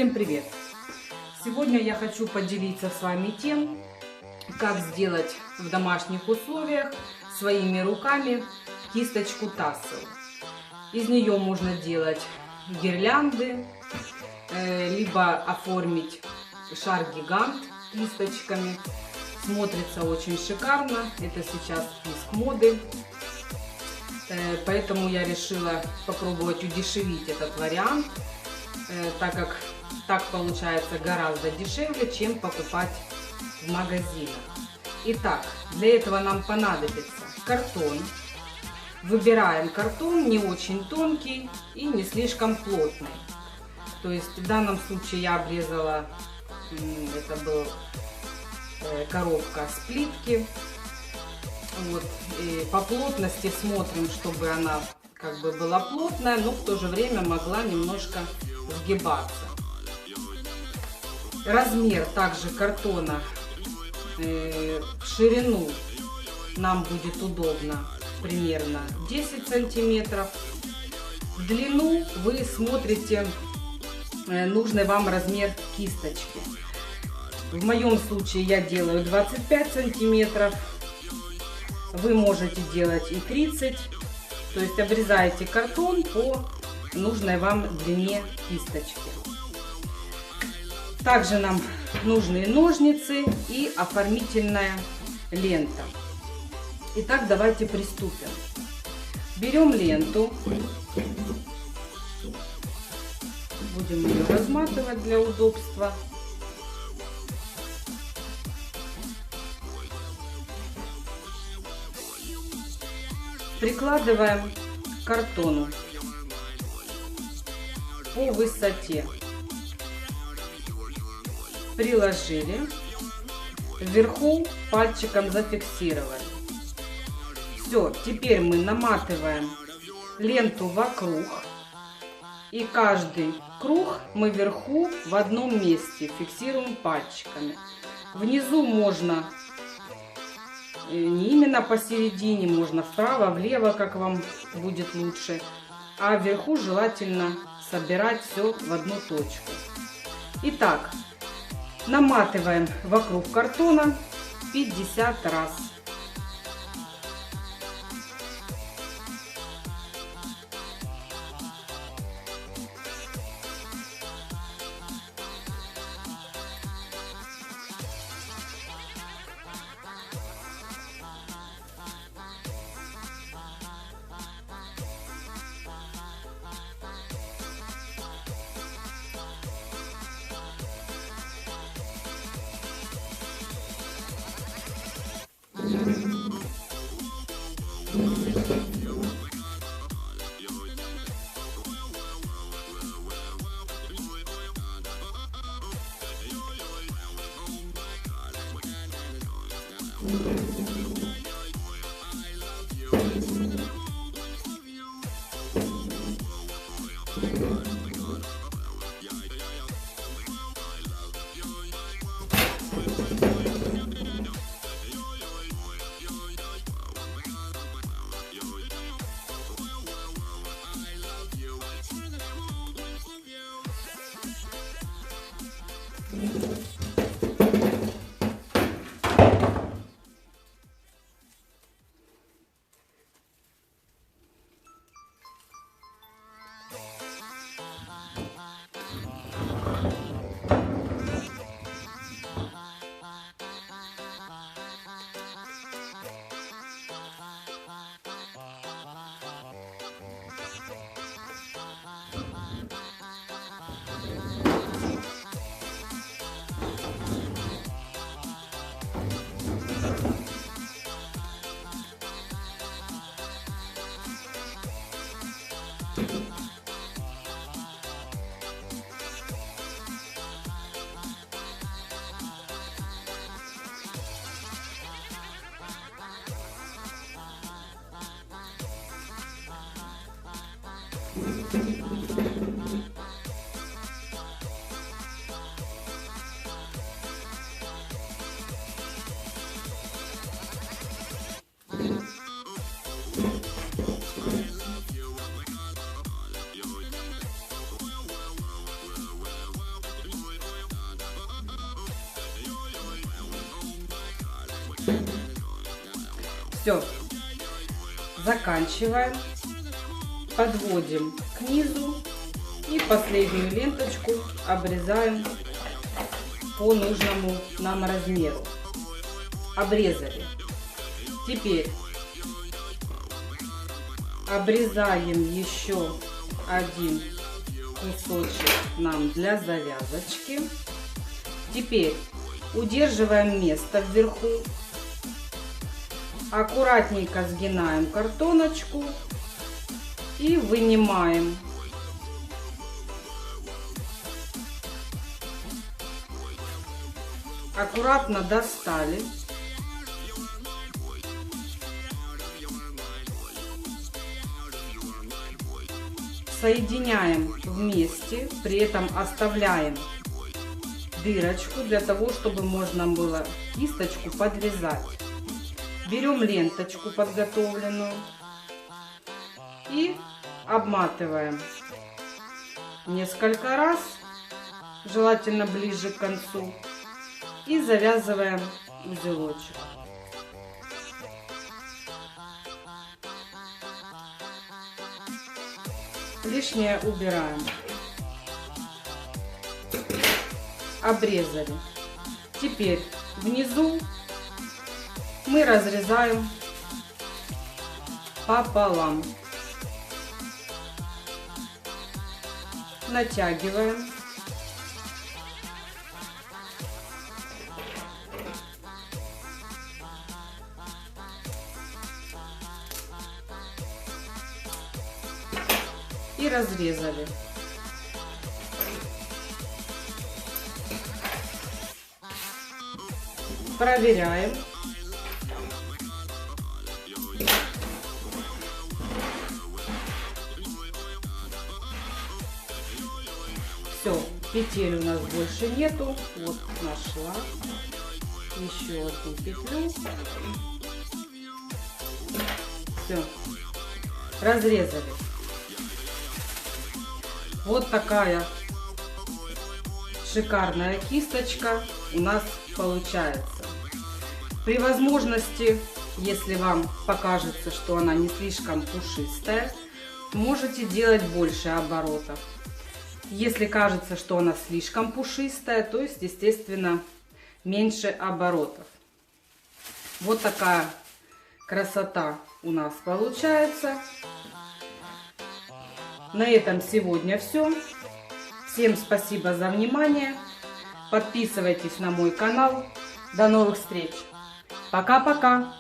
Всем привет! Сегодня я хочу поделиться с вами тем, как сделать в домашних условиях своими руками кисточку тассел. Из нее можно делать гирлянды, либо оформить шар-гигант кисточками. Смотрится очень шикарно, это сейчас писк моды. Поэтому я решила попробовать удешевить этот вариант, так как так получается гораздо дешевле, чем покупать в магазинах. Итак, для этого нам понадобится картон. Выбираем картон не очень тонкий и не слишком плотный. То есть в данном случае я обрезала, это была коробка с плитки. Вот, и по плотности смотрим, чтобы она как бы была плотная, но в то же время могла немножко сгибаться. Размер также картона в ширину нам будет удобно примерно 10 сантиметров. В длину вы смотрите нужный вам размер кисточки. В моем случае я делаю 25 сантиметров. Вы можете делать и 30, то есть обрезаете картон по нужной вам длине кисточки. Также нам нужны ножницы и оформительная лента. Итак, давайте приступим. Берем ленту, будем ее разматывать для удобства. Прикладываем к картону по высоте. Приложили, вверху пальчиком зафиксировали. Все, теперь мы наматываем ленту вокруг, и каждый круг мы вверху в одном месте фиксируем пальчиками. Внизу можно не именно посередине, можно вправо, влево, как вам будет лучше, а вверху желательно собирать все в одну точку. Итак, наматываем вокруг картона 50 раз. Все. Заканчиваем. Подводим к низу. И последнюю ленточку обрезаем по нужному нам размеру. Обрезали. Теперь обрезаем еще один кусочек нам для завязочки. Теперь удерживаем место вверху. Аккуратненько сгинаем картоночку и вынимаем. Аккуратно достали. Соединяем вместе, при этом оставляем дырочку для того, чтобы можно было кисточку подвязать. Берем ленточку подготовленную и обматываем несколько раз, желательно ближе к концу, и завязываем узелочек. Лишнее убираем. Обрезали. Теперь внизу мы разрезаем пополам. Натягиваем. И разрезали. Проверяем. Все, петель у нас больше нету. Вот нашла. Еще одну петлю. Все, разрезали. Вот такая шикарная кисточка у нас получается. При возможности, если вам покажется, что она не слишком пушистая, можете делать больше оборотов. Если кажется, что она слишком пушистая, то есть, естественно, меньше оборотов. Вот такая красота у нас получается. На этом сегодня все. Всем спасибо за внимание. Подписывайтесь на мой канал. До новых встреч. Пока-пока.